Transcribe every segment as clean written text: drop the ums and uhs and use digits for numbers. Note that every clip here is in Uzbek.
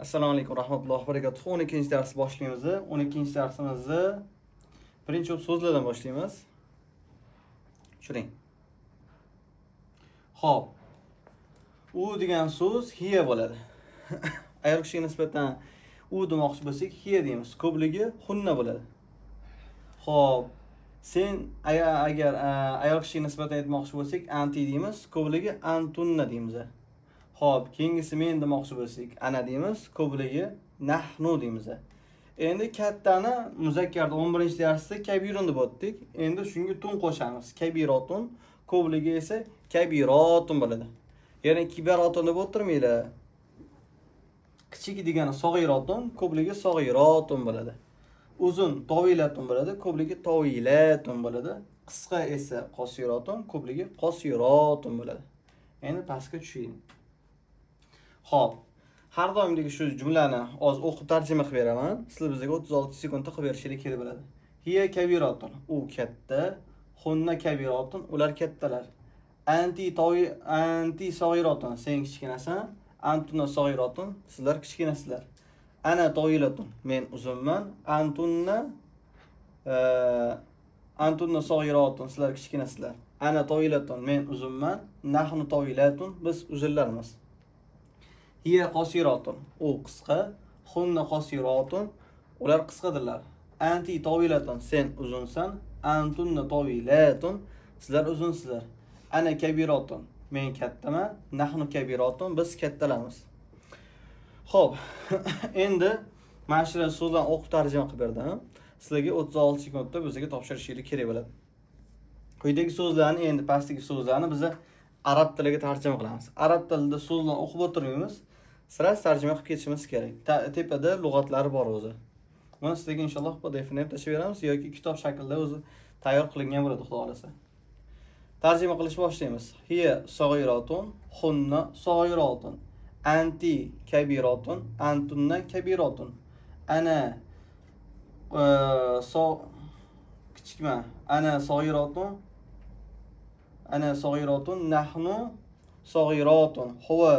Assalomu alaykum rahmatullohi va barakatuh. 12-darsni boshlaymiz. 12-darsimizni birinchi so'zlardan boshlaymiz. Tushuring. Xo'p. U degan so'z hiya bo'ladi. Ayol kishiga nisbatan u demoqchi bo'lsak, hiya deymiz. Ko'pligi hunna bo'ladi. Xo'p. Sen agar ayol kishiga nisbatan aytmoqchi bo'lsak, anti deymiz. Ko'pligi antunna deymiz. Xo'p, keyingisi men demoqchi bo'lsak, ana deymiz, ko'pligi nahnu deymiz. Endi kattani muzakkarda 11-darsda kabirun deb o'tdik. Endi shunga tun qo'shamiz. Kabirotun, ko'pligi esa kabirotun bo'ladi. Ya'ni kibarotun deb o'tirmaydi. Kichik degani sog'irotun, ko'pligi sog'irotun bo'ladi. Uzun tovilatun bo'ladi, ko'pligi tovilatun bo'ladi. Qisqa esa qosirotun, ko'pligi qosirotun bo'ladi. Endi pastga tushing. Xo'p, har doimdagi shu jumlani oz o'qib tarjima qilib beraman. Sizlar bizga 36 sekundda qilib berishingiz kerak bo'ladi. Hiya kabiratun, u katta, hunna kabiratun, ular kattalar. Anti sag'iratun, sen kichkinasan, antuna sag'iratun, sizlar kichkinasizlar. Ana toyilatun, men uzunman, antunna sag'iratun, sizlar kichkinasizlar. Ana toyilatun, men uzunman, nahnu toyilatun, biz uzunlarmiz. Hiya qosiratun, u qisqa, hunna qosiratun, ular qisqadirlar. Anti tovilatun, sen uzunsan, antunna tovilatun, sizlar uzunsizlar. Ana kabiratun, men kattaman, nahnu kabiratun, biz kattalarmiz. Xo'p, endi mana shu so'zlarni o'qib tarjima qilib berdim. Sizlarga 36 sekundda bizga topshirishingiz kerak bo'ladi. Quyidagi so'zlarni, endi pastdagi so'zlarni biz arab tiliga tarjima qilamiz. Arab tilida so'zlarni o'qib o'tirmaymiz. Sira tarjima qilib ketishimiz kerak. Tepada lug'atlari bor o'zi. Buni sizlarga inshaalloh PDF-ni ham tashib beramiz yoki kitob shaklida o'zi tayyor qilingan bo'ladi, xudo xolasa. Tarjima qilishni boshlaymiz. Hiya sag'iratun, hunna sag'iratun, anti kabiratun, antunna kabiratun. Ana kichikman, ana sag'iratun, nahnu sag'iratun, huwa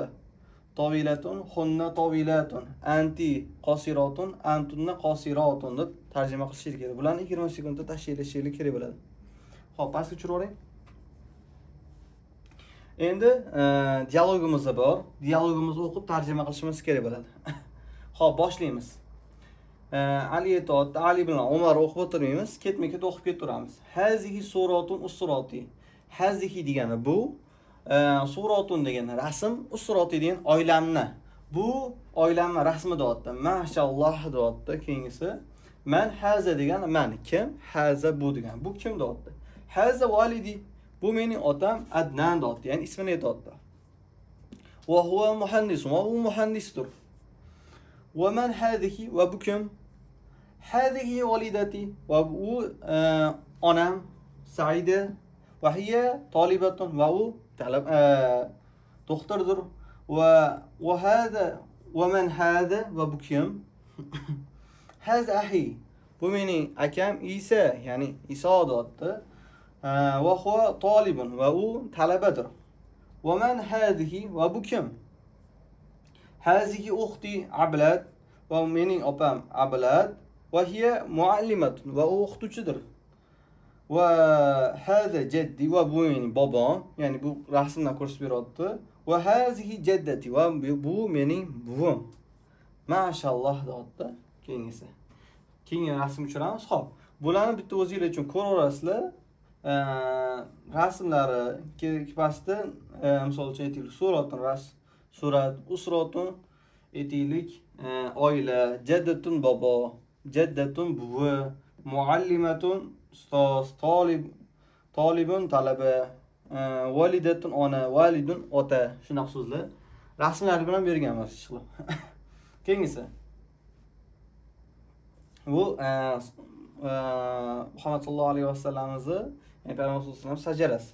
tovilatun, hunna tovilatun, anti qosiratun, antunna qosiratun deb tarjima qilishingiz kerak. Bularni 20 sekundda tashkillashingiz kerak bo'ladi. Xo'p, pastga tushiravering. Endi dialogimiz bor. Dialogimizni o'qib tarjima qilishimiz kerak bo'ladi. Xo'p, boshlaymiz. Ali aytayapti, Ali bilan Umar o'qib o'tirmaymiz, ketma-ket o'qib ketaveramiz. Hazihi suratun usrati. Hazihi degani bu, suratun degani rasm, usrati degan oilamni. Bu oilamni rasmi deyapti. Mashalloh deyapti. Keyingisi man haza degani man kim? Haza bu degani bu kim deyapti. Haza validi. Bu mening otam Adnan deyapti. Ya'ni ismini aytayapti. Va huwa muhandis. Va u muhandisdir. Va man hadihi va bu kim? Hadihi walidati. Va u onam Saida. Va hiya talibatun. Va u doktordir. Va hada va man hada va bu kim? Haza ahi. Bu mening akam Isa, ya'ni Iso deyapti. Va huwa talibun va u talabadir. Va man hadihi va bu kim? Hazihi ukhti Ablad va mening opam Ablad va hiya muallimatun va u o'qituvchidir. Va hada jaddi va bu mening bobom, ya'ni bu rasmdan ko'rsatib beryapti. Va hazihi jaddati va bu mening buvim. Mashalloh deyapti. Keyingisi. Keyingi rasm tushiramiz. Xo'p, bularni bitta o'zingizlar uchun ko'raverasizlar. Rasmlari pastda misol uchun aytaylik, surat, usratun aytaylik, oila, jaddatun bobo, jaddatun buvi, muallimatun ustoz, talibun talaba, validatun ona, validun ota, shunaqa so'zlar. Rasmlar bilan berganman ishqilib. Keyingisi. Bu Muhammad sallallohu alayhi vasallamimizni, ya'ni Payg'ambar sollallohu alayhi vasallam shajarasi.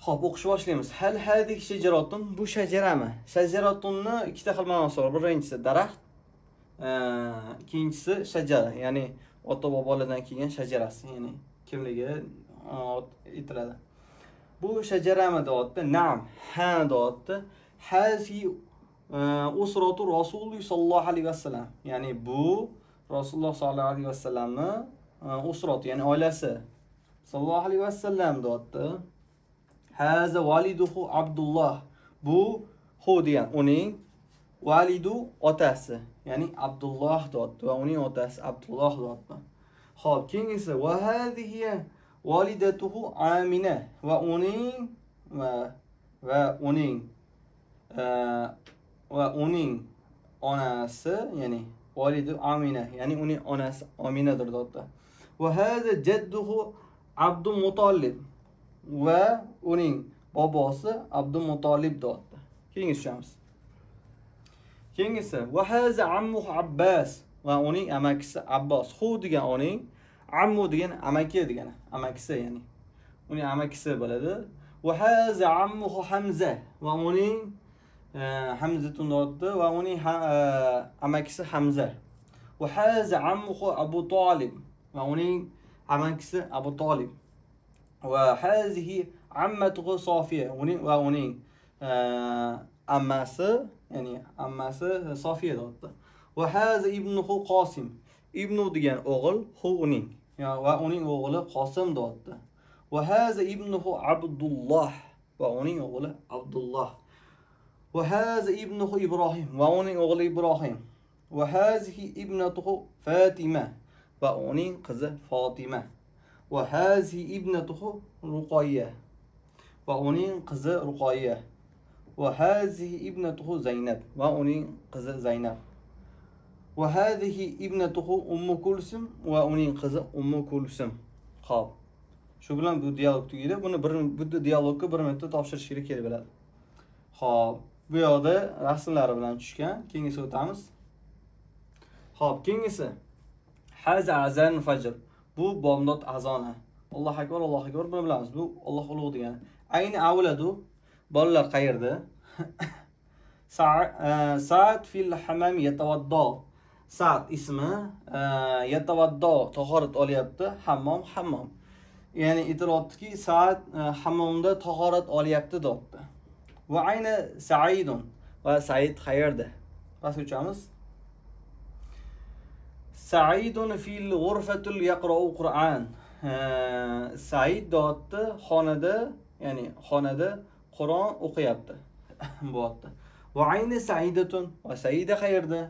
Xo'p, o'qishni boshlaymiz. Hal hadihi shajaratun, bu shajarami? Shajaratunni ikkita xil ma'nosi bor. Birinchisi daraxt, ikkinchisi shajara, ya'ni ota bobolardan kelgan shajarasi, ya'ni kimligi aytiladi. Bu shajarami deyapti? Na'am, ha deyapti. Hazi usratu Rasululloh sallallohu alayhi vasallam. Ya'ni bu Rasululloh sallallohu alayhi vasallamni usrat, ya'ni oilasi. Sallallohu alayhi vasallam deyapti. Haza validuhu Abdullah. Bu hu degan uning validu otasi, ya'ni Abdullah deyapti va uning otasi Abdullah deyapti. Xo'p, keyingisi va hadhihi validatuhu Amina va uning onasi, ya'ni validu Amina, ya'ni uning onasi Aminadir deyapti. Va hadha jadduhu Abdul Muttalib va uning bobosi Abdul Muttalib deyapti. Keyingisi tushamiz. Keyingisi va hadha ammuhu Abbas va uning amakisi Abbos. Hu degan uning, ammu degan amaki degani, amakisi, ya'ni uning amakisi bo'ladi. Va hadha ammuhu Hamza va uning Hamza deyapti va uning amakisi Hamza. Va hadha ammuhu Abu Talib va uning amakisi Abu Talib. Va hazihi ammatuhu Sofiya va uning ammasi, ya'ni ammasi Sofiya deyapti. Va haza ibnuhu Qosim. Ibnu degan o'g'il, hu uning va uning o'g'li Qosim deyapti. Va haza ibnuhu Abdullah va uning o'g'li Abdullah. Va haza ibnuhu Ibrohim va uning o'g'li Ibrohim. Va hazihi ibnatuhu Fatima va uning qizi Fatima. Va hazihi ibnatuhu Ruqayya va uning qizi Ruqayya. Va hazihi ibnatuhu Zaynab va uning qizi Zaynab. Va hazihi ibnatuhu Ummu Kulsum va uning qizi Ummu Kulsum. Xo'p. Shu bilan bu dialog tugaydi. Bu dialogga 1 minutda topshirishga kerak bo'ladi. Xo'p, bu yoqda rasmlari bilan tushgan. Keyingisiga o'tamiz. Xo'p, keyingisi haza azan fajr. Bu bomdod azoni. Allohu akbar, Allohu akbar, buni bilamiz. Bu Alloh ulug' degani. Ayni avladu, bolalar qayerda? Sa'd fil hammam yatawaddo. Sa'd ismi yatawaddo, tahorat olyapti. Hammom. Ya'ni aytilyaptiki, Sa'd hammomda tahorat olyapti deyapti. Va ayni Sa'idun va Sa'id qayerda? Pastga o'chamiz. Sa'idun fil ghurfatil yaqra'u Qur'an. Sa'id deyapti, xonada, ya'ni xonada Qur'on o'qiyapti. Bo'pti. Va ayni Sa'idatun va Saida qayerda?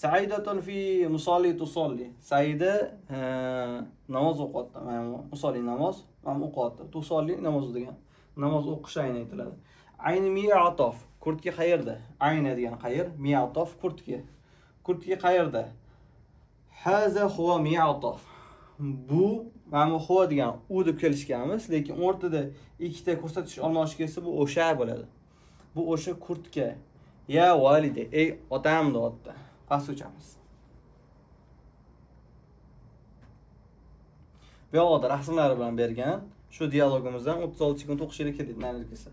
Sa'idatun fi musalli tusalli. Saida namoz o'qiyapti. Musalli namoz, mana o'qiyapti. Tusalli namoz degan. Namoz o'qish ayni aytiladi. Ayni mi'atof, kurtki qayerda? Ayni degan qayer, mi'atof kurtki. Kurtki qayerda? Haza huwa mi'atof. Bu mana huwa degan u deb kelishganmiz, lekin o'rtada ikkita ko'rsatish almashish kelsa bu o'sha bo'ladi. Bu o'sha kurtka. Ya valide, ey otam deyapti. Pastga o'chamiz. Bu yoqda rasmlari bilan bergan. Shu dialogimizdan 36 sekund o'qishingiz kerak narsa.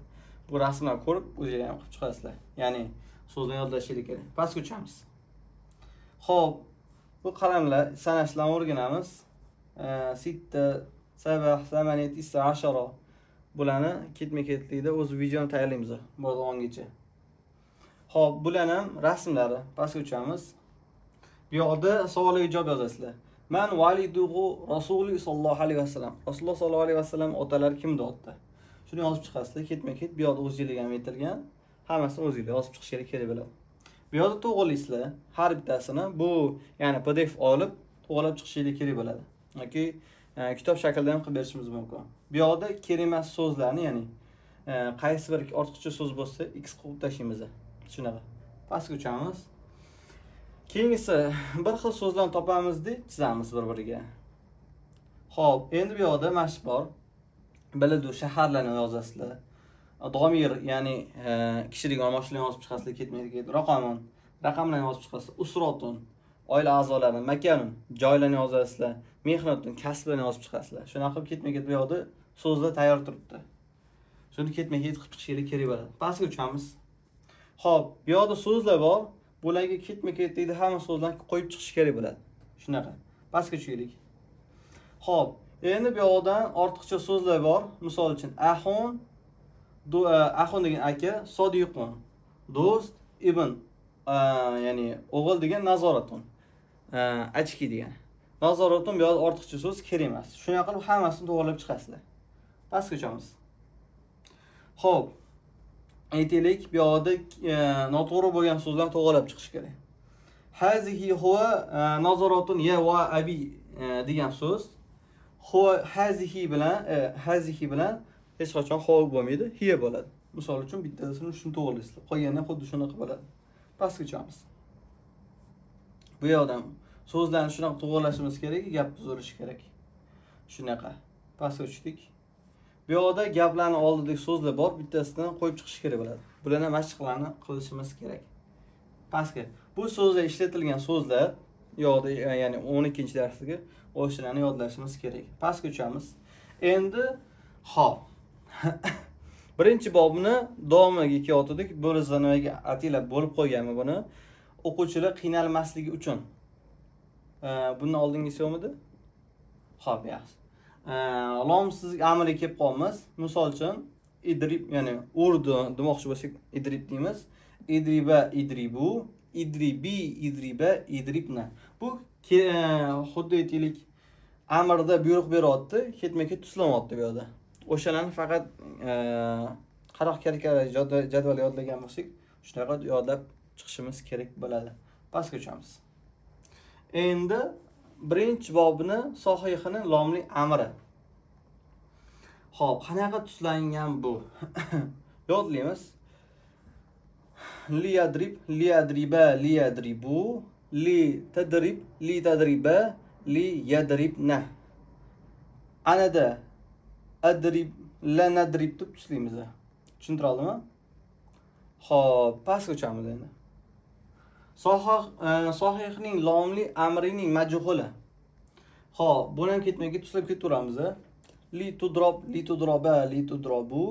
Bu rasmlarni ko'rib o'zingizlar ham qilib chiqasizlar. Ya'ni so'zni yodlashingiz kerak. Pastga o'chamiz. Xo'p, bu qalamlar sanashlarni o'rganamiz. 6, 7, 8, 10. Bularni ketma-ketlikda o'z videoni tayyorlaymiz bo'g'ongacha. Xo'p, bular ham rasmlari. Pastga o'chamiz. Bu yoqda savolga javob yozasizlar. Man validuhu Rasululloh sallallohu alayhi vasallam. Rasululloh sallallohu alayhi vasallam otalari kim deyapti? Shuni yozib chiqasizlar. Ketma-ket bu yoqda o'zingizlarga ham aytilgan. Hammasini o'zingizlar yozib chiqishingiz kerak bo'ladi. Bu yoqda to'g'rilaysizlar. Har bittasini bu, ya'ni PDF olib to'g'rilab chiqishingiz kerak bo'ladi. Yoki kitob shaklida ham qilib berishimiz mumkin. Bu yoqda kerak emas so'zlarni, ya'ni qaysi bir ortiqcha so'z bo'lsa x qo'yib tashlaymiz. Shunaqa. Pastga o'chamiz. Keyingisi bir xil so'zlarni topamiz-da, chizamiz bir-biriga. Xo'p, endi bu yoqda mashq bor. Biladi, shaharlarni yozasizlar. Domir, ya'ni kishilik olmoshlarni yozib chiqasizlar, ketmaydi. Raqamlarni yozib chiqasizlar. Usrotun, oila a'zolarini, makanun, joylarni yozasizlar. Mehnatun, kasblarni yozib chiqasizlar. Shunaqa qilib ketma-ket bu yoqda so'zlar tayyor turibdi. Shuni ketma-ket qilib chiqishingiz kerak bo'ladi. Pastga o'chamiz. Xo'p, bu yoqda so'zlar bor. Bularga ketma-ketlikda hamma so'zlarni qo'yib chiqish kerak bo'ladi. Shunaqa. Pastga tushaylik. Xo'p, endi bu yoqdan ortiqcha so'zlar bor. Misol uchun ahun degan aka, sodiqun, do'st, ibn ya'ni o'g'il degan nazoratun. Achki degan. Nazoratun bu yoqda ortiqcha so'z kerak emas. Shunday qilib hammasini to'g'rilab chiqasizlar. Pastga o'chamiz. Xo'p. Aytaylik, bu yoqda noto'g'ri bo'lgan so'zlarni to'g'rilab chiqish kerak. Hazihi huwa nazoratun ya va abi degan so'z. Huwa hazihi bilan hech qachon huwa bo'lmaydi, hiya bo'ladi. Misol uchun bittasini shuni to'g'rilaysizlar. Qolganini xuddi shunaqa bo'ladi. Pastga o'chamiz. Bu yoqdan so'zlarni shunaqa to'g'rilashimiz kerak, gap tuzilishi kerak. Shunaqa. Pastga o'chdik. Bu yoqda gaplarning oldidagi so'zlar bor, bittasidan qo'yib chiqish kerak bo'ladi. Bularni mashqlarni qilishimiz kerak. Pastga. Bu so'zda ishlatilgan so'zlar yoqda, ya'ni 12-darsdagi o'shalarni yodlashimiz kerak. Pastga o'chamiz. Endi hop. Birinchi bobni davomiga kelyotdik. Bo'lsa nimaga atilab bo'lib qo'yganman buni. O'quvchilar qiynalmasligi uchun. Bundan oldingisi yo'qmidi? Xo'p, yaxshi. Lomsiz amriga kelib qolamiz. Misol uchun idrib, ya'ni urdi demoqchi bo'lsak idrib deymiz. Idriba, idribu, idribi, idriba, idribna. Bu xuddi aytaylik amirda buyruq beryapti, ketma-ket tuslamayapti bu yerda. O'shalarni faqat qaroq karaka jadval yodlagan bo'lsak, shunaqa yodlab chiqishimiz kerak bo'ladi. Pastga o'chamiz. Endi birinchi bobni sohihini lomli amri. Xo'p, qanaqa tuslangan bu? Yodlaymiz. Li yadrib, li yadriba, li yadribu, li tadrib, li tadriba, li yadribna. Anada adrib, la nadrib deb tuslaymiz. Tushuntira oldimmi? Xo'p, pastga o'chamiz endi. Sohihning lomli amrining majhuli. Xo'p, buni ham ketma-ket tuslab ketaveramiz. Li tudrob, li tudroba, li tudrobu,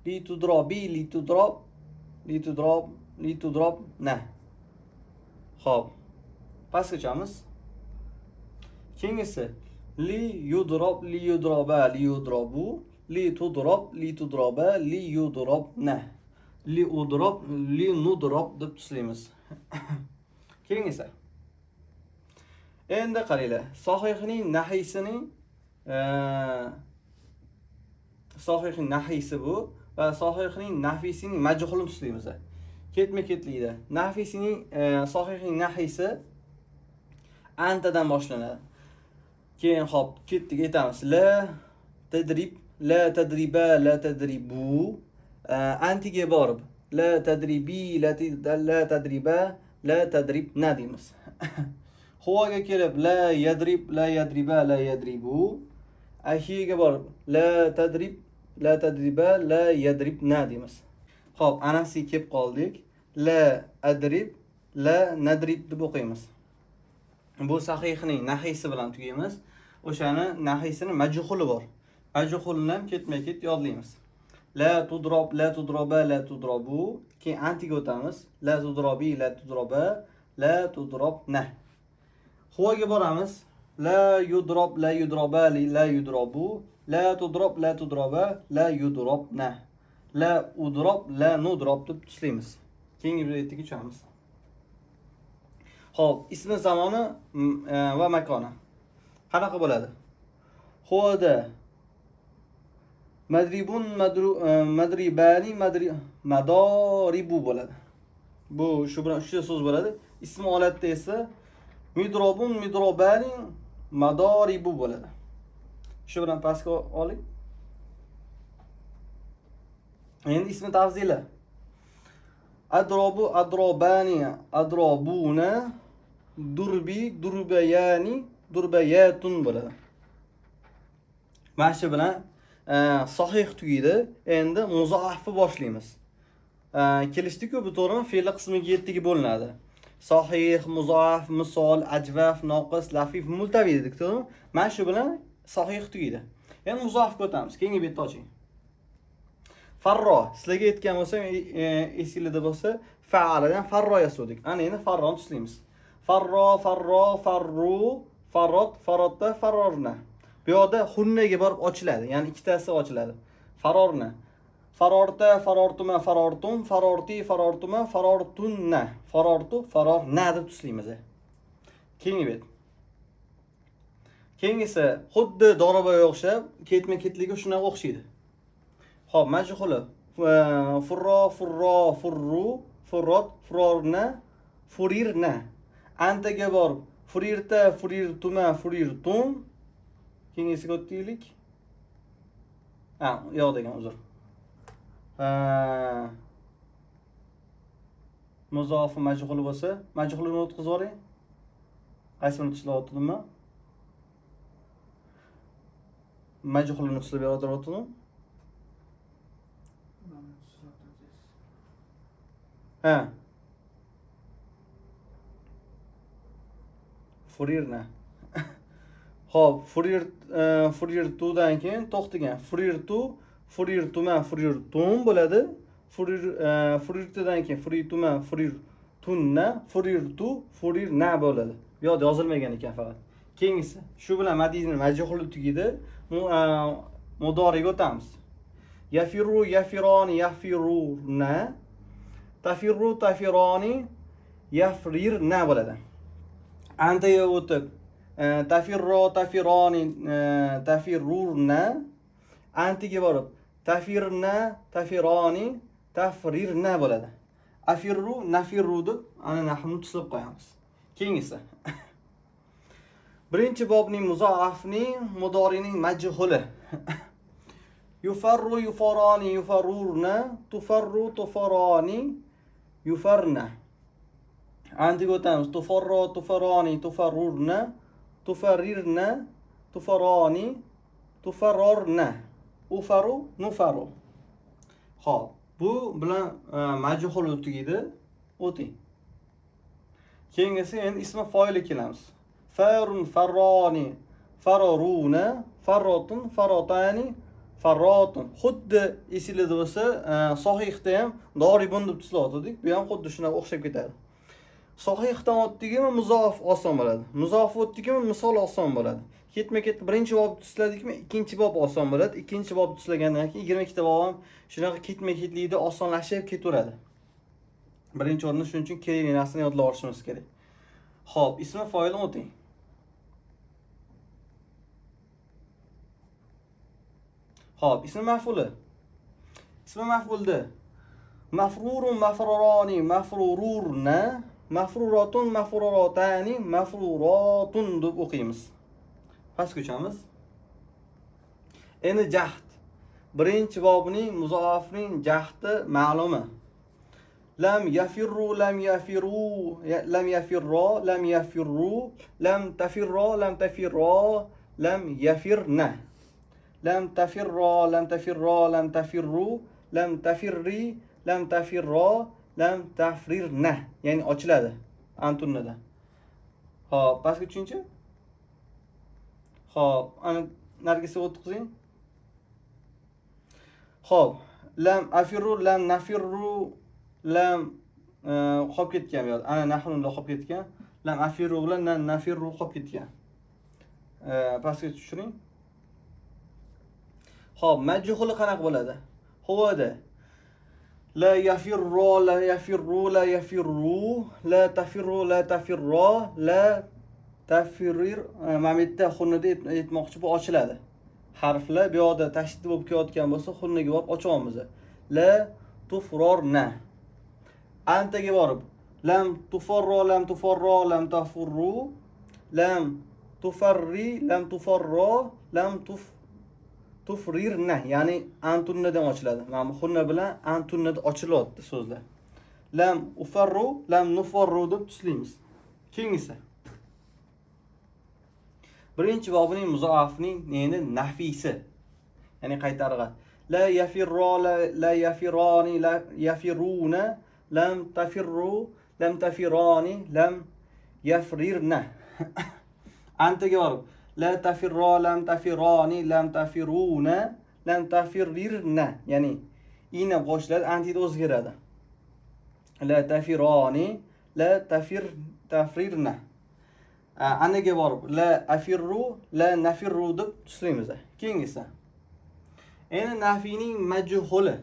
li tudrobi, li tudrob, li tudrob, li tudrob na. Xo'p. Pastga o'chamiz. Keyingisi li yudrob, li yudroba, li yudrobu, li tudrob, li tudroba, li yudrob na. Li udrob, li nudrob deb tuslaymiz. Keyingisi. Endi qaranglar. Sohihning nahiysi bu va sohihning nafisining majhulini tuslaymiz. Ketma-ketlikda. Sohihning nahiysi antadan boshlanadi. Keyin hop ketdik, aytamiz. La tadrib, la tadriba, la tadribu. Antiga borib la tadribi, la tadriba, la tadribna deymiz. Huvaga kelib la yadrib, la yadriba, la yadribu. Ahiga borib la tadrib, la tadriba, la yadribna deymiz. Xo'p, anasiga kelib qoldik. La adrib, la nadrib deb o'qiymiz. Bu sahihning nahiysi bilan tugaymiz. O'shani nahiysining majhuli bor. Majhulni ham ketma-ket yodlaymiz. La tudrob, la tudroba, la tudrobu. Keyin antiga o'tamiz. La tudrobi, la tudroba, la tudrobna. Huvaga boramiz. La yudrob, la yudroba, la yudrobu. La tudrob, la tudroba, la yudrobna. La udrob, la nudrob deb tuslaymiz. Keyingi betga o'tamiz. Xo'p, ismi zamoni va makoni. Qanaqa bo'ladi? Huvada madribun, madribani, madoribu bo'ladi. Bu shu bilan 3 ta so'z bo'ladi. Ismi holatda esa midrobun, midrobani, madoribu bo'ladi. Shu bilan pastga oling. Endi ismi tafzili. Adrobu, adrobani, adrobuna, durbi, durbayani, durbayatun bo'ladi. Mana shu bilan sahih tugaydi. Endi muzoafi boshlaymiz. Kelishdik-ku, bu to'g'rimi? Fe'l qismiga 7 ga bo'linadi. Sahih, muzoaf, misol, ajvaf, noqis, lafif, multavi dedik, to'g'rimi? Mana shu bilan sahih tugaydi. Endi muzoafga o'tamiz. Keyingi betni oching. Farro, sizlarga aytgan bo'lsam, esingizda bo'lsa, fa'aladan farro yasadik. Ana endi farroni tuslaymiz. Farro, farro, farru, farot, farotda, farorna. Bu yoqda hunnaga borib ochiladi, ya'ni ikkitasi ochiladi. Farorna. Farorta, farortuma, farortum, farorti, farortuma, farortunna. Farortu, farorna deb tuslaymiz. Keyingi bet. Keyingisi xuddi doribaga o'xshab, ketma-ketligi shunga o'xshaydi. Xo'p, majhuli. Furro, furro, furru, furrot, furorna, furirna. Antaga borib, furirta, furirtuma, furirtum. Keyingisiga o'tdik. Yo'q degan uzr. Muzofi majhuli bo'lsa, majhulini o'tkazib yuboring. Qaysini tuslayaptimi? Majhulini tuslab beryaptimi? Furirna. Xo'p, furirtudan keyin to'xtagan. Furirtu, furirtuma, furirtum bo'ladi. Furirtudan keyin furirtuma, furirtunna, furirtu, furirna bo'ladi. Bu yerda yozilmagan ekan faqat. Keyingisi, shu bilan madizning majhuli tugaydi. Mudoriga o'tamiz. Yafiru, yafironi, yafirurna. Tafirru, tafironi, yafrirna bo'ladi. Antaga o'tib tafirro, tafironi, tafirrurna. Antiga borib tafirna, tafironi, tafrirna bo'ladi. Afirru, nafirru deb ana nahvni tuslab qo'yamiz. Keyingisi. Birinchi bobning muzoafning mudorining majhuli. Yufarru, yufarani, yufarurna, tufarru, tufarani, yufarna. Antiga o'tamiz. Tufarro, tufarani, tufarrurna, tufarrirna, tufarani, tufarrorna. Ufaru, nufaru. Xo'p, bu bilan majhul tugaydi. O'ting. Keyingisi endi ismi foili kelamiz. Farun, farroni, faroruna, farrotun, farotani, farrotun. Xuddi esingizda bo'lsa, sahihda ham doribun deb tuslayotdik. Bu ham xuddi shunga o'xshab ketadi. Sahihdan o'tdikmi muzof oson bo'ladi. Muzof o'tdikmi misol oson bo'ladi. Ketma-ket birinchi bob tusladikmi, ikkinchi bob oson bo'ladi. Ikkinchi bob tuslagandan keyin 22 ta bob ham shunaqa ketma-ketlikda osonlashib ketaveradi. Birinchi o'rinda shuning uchun kerakli narsani yodlab olishimiz kerak. Xo'p, ismi foilni o'ting. Xo'p, ismi maf'uli. Ismi maf'ulda mafrurun, mafrurani, mafrururna, mafruratun, mafruratani, mafruratun deb o'qiymiz. Pastga o'chamiz. Endi jahd. Birinchi bobning muzoafning jahdi ma'lumi. Lam yafirru, lam yafiru, lam yafirro, lam yafirru, lam tafirro, lam tafirro, lam yafirna. Lam tafirro, lam tafirro, lam tafirru, lam tafirri, lam tafirro, lam tafrirna. Ya'ni ochiladi antunnada. Xo'p, pastga tushunchi? Xo'p, ana nargisi o'tkazing. Xo'p, lam afirru, lam nafirru, lam qolib ketgan bu yerda. Ana nahvunda qolib ketgan. Lam afirru bilan nafirru qolib ketgan. Pastga tushiring. Xo'p, majhuli qanaqa bo'ladi? Xo'da. La yafirru, la yafirru, la yafirru, la tafirru, la tafirro, la tafrir. Mana bu yerda xunada aytmoqchi bu ochiladi. Harflar bu yerda tashdid bo'lib kelayotgan bo'lsa, xunnaga borib ochamiz. La tufrorna. Antaga borib lam tufarro, lam tufarro, lam tafurru, lam tufarri, lam tufarro, lam tufrirna. Ya'ni antunnadan ochiladi. Mana bu xunna bilan antunnada ochilyapti so'zlar. Lam ufarru, lam nufarru deb tuslaymiz. Keyingisi. Birinchi bobining muzoafning endi nafisi. Ya'ni qaytarg'i. La yafirro, la yafirani, la yafiruna, lam tafirru, lam tafirani, lam yafrirna. Antaga borib la tafirro, lam tafirani, lam tafiruna, lam tafirrirna. Ya'ni ina qo'shiladi, antida o'zgaradi. La tafirani, la tafrirna. Anaga borib la afirru, la nafirru deb tuslaymiz. Keyingisi. Endi nafiyning majhuli.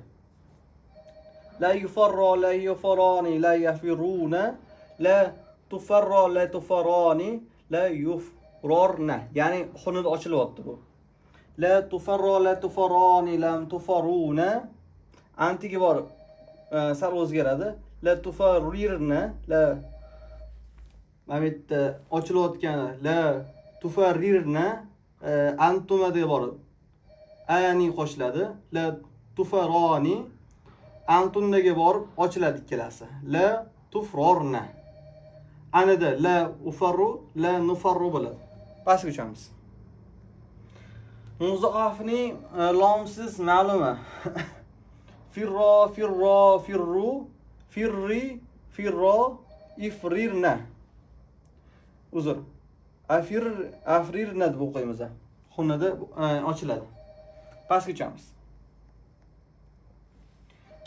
la yufarra la yufarani la yafiruna la tufarra la tufarani la yufrarna. Ya'ni xunida ochilyapti bu. La tufarra la tufarani lam tufaruna. Antiga borib sal o'zgaradi. La tufarrirna la mana bu yerda ochilayotgani la tufarrirna antumada borib ani qo'shiladi. La tufarani antundaga borib ochiladi ikkalasi. La tufrorna. Anida la ufarru la nufarru bo'ladi. Pastga o'chamiz. Muzoafning lomsiz ma'lumi. Firro, firro, firru, firri, firro, ifrirna. Uzr. Afrirna deb o'qiymiz. Xunada ochiladi. Pastga o'chamiz.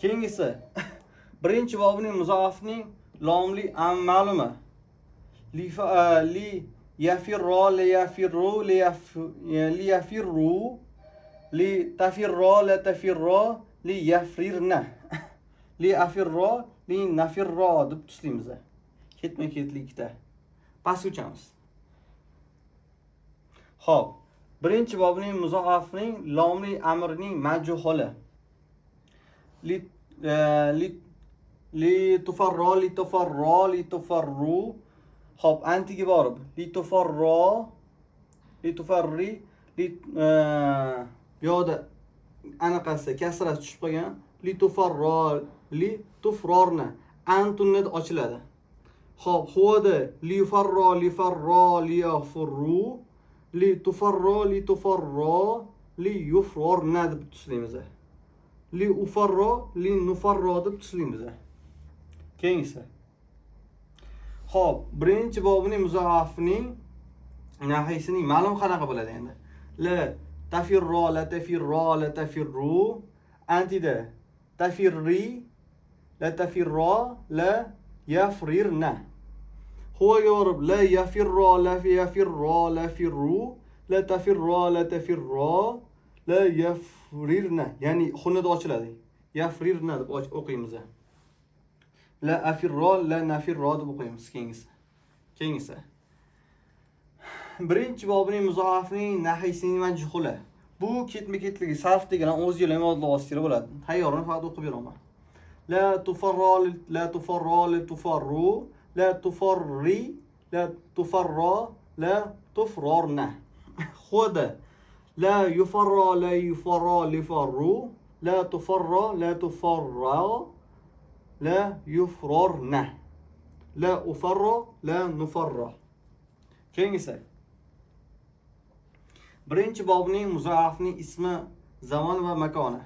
Keyingisi birinchi bobining muzoafning lomli ma'lumi. Li yafirro li yafirru li yafirru li tafirro li tafirro li yafrirna. Li afirro li nafirro deb tuslaymiz. Ketma-ketlikda. Pastga o'chamiz. Xo'p, birinchi bobining muzoafning lomli amrining majhuli. Li tufarro li tufarro li tufarru. Xo'p, antiga borib li tufarro li tufarri li yo'da anaqasi kasra tushib qolgan. Li tufarro li tufrorna antunni ochiladi. Xo'p, huvoda li farro li farro li yafurru li tufarro li tufarro li yufrorna deb tuslaymiz. Li ufarro li nufarro deb tuslaymiz. Keyingisi. Xo'p, birinchi bobining muzoafning nahiysining ma'lum qanaqa bo'ladi endi? La tafirro la tafirro la tafirru antida tafirri la tafirro la yafrirna. Huvaga borib la yafirro la yafirro la firru la tafirro la tafirro la yafrirna. Ya'ni xunida ochiladi. Yafrirna deb o'qiymiz. La afirro la nafirro deb o'qiymiz. Keyingisi. Birinchi bobining muzoafning nahiysining majhuli. Bu ketma-ketligi sarf degan o'z yo'li modulasi kerak bo'ladi. Tayyorni faqat o'qib beraman. La tufarro la tufarro la tufarru la tufarri la tufarro la tufrorna. Xuda la yufarro la yufarro li farru la tufarro la tufarro la yufrorna. La ufarro la nufarro. Keyingisi. Birinchi bobning muzoafning ismi, zamon va makoni.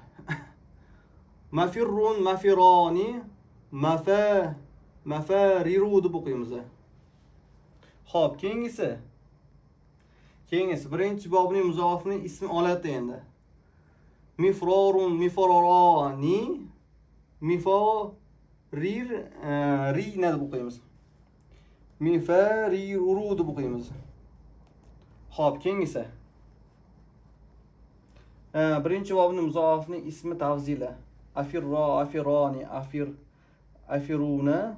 Mafirrun mafironi mafariru deb o'qiymiz. Xo'p, keyingisi. Birinchi bobning muzoafning ismi olati endi. Mifrorun mifroroni mifarir rina deb o'qiymiz. Mifariru deb o'qiymiz. Xo'p, keyingisi. Birinchi bobning muzoafning ismi tavzila. Afirro, afironi, afiruna,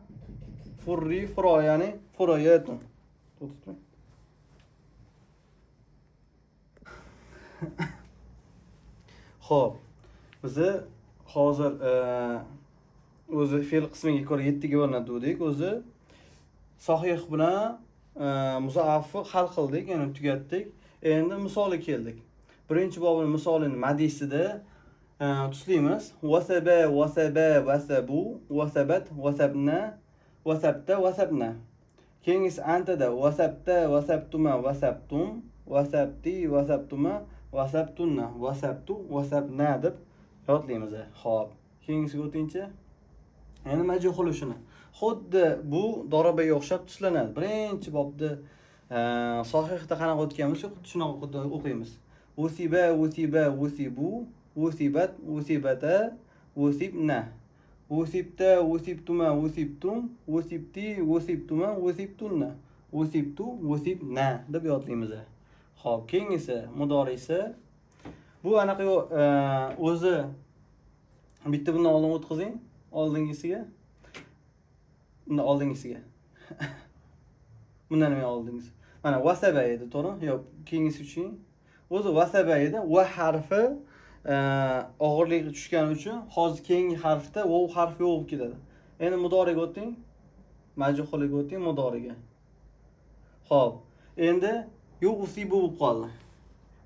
furri, furo, ya'ni furoyatun. Xo'p, bizni hozir o'zi fe'l qismiga ko'ra 7 ga o'rnatdik. O'zi sahih bilan muzoafni hal qildik, ya'ni tugatdik. Endi misoli keldik. Birinchi bobning misolini madisida tuslaymiz. Wasaba, wasaba, wasabu, wasabat, wasabna, wasabta, wasabna. Keyingisi antada wasabta, wasabtuma, wasabtum, wasabti, wasabtuma, wasabtunna, wasabtu, wasabna deb yodlaymiz. Xo'p, keyingisiga o'tingchi. Endi majhul shuni. Xuddi bu dorobaga o'xshab tuslanadi. Birinchi bobda sahihda qanaqa o'tganmiz, xuddi shunaqa o'qiymiz. Usiba, usiba, usibu, usibat, usibata, usibna. Usibta, usibtuma, usibtum, usibti, usibtuma, usibtunna. Usibtu, usibna deb yodlaymiz. Xo'p, keyingisi mudorisi. Bu anaqa o'zi bitta bundan oldin o'tkazing. oldingisiga. Bundan oldingisiga. Bundan nima oldingiz? Mana wasaba edi, to'g'rimi? Yo'q, keyingisi tushing. O'zi wasaba edi. Va harfi og'irligi tushgani uchun hozir keyingi harfda vav harfi yo'q bo'lib ketadi. Endi mudoriga o'ting. Majhuliga o'ting mudoriga. Xo'p. Endi yusibu bo'lib qoldi.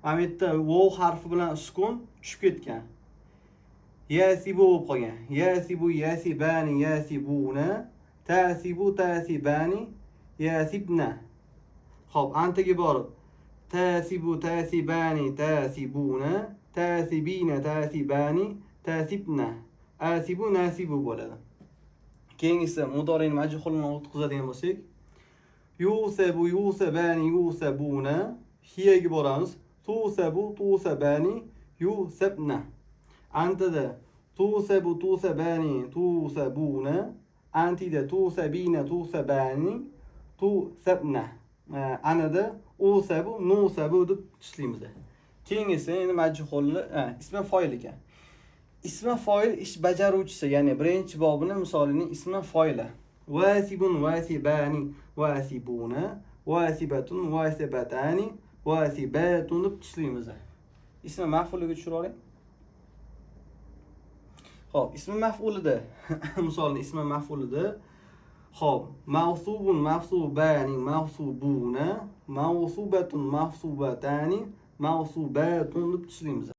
Mana bu yerda vav harfi bilan sukun tushib ketgan. Yasibu bo'lib qolgan. Yasibu, yasibani, yasibuna, tasibu, tasibani, yasibna. Xo'p, antaga borib tasibu, tasibani, tasibuna, tasibina, tasibani, tasibna, asibu, nasibu bo'ladi. Keyingisi mudorining majhulini o'tkazadigan bo'lsak, yusabu, yusabani, yusabuna, hiyaga boramiz. Tusabu, tusabani, yusabna. Antada tusabu, tusabani, tusabuna, antida tusabina, tusabani, tusabna. Anada usabu, nusabu deb ishlaymiz. Keyingisi endi majhulli, ismi foil ekan. Ismi foil ish bajaruvchisi, ya'ni birinchi bobining misolining ismi foili. Wasibun, wasibani, wasibuna, wasibatun, wasibatani, wasibatun deb ishlaymiz. Ismi maf'uliga tushirib oling. Xo'p, ismi maf'ulida, misolni ismi maf'ulida. Xo'p, mavsubun, mavsubani, mavsubuna, mavsubatun, mavsubatani, mavsubatun deb ishlaymiz.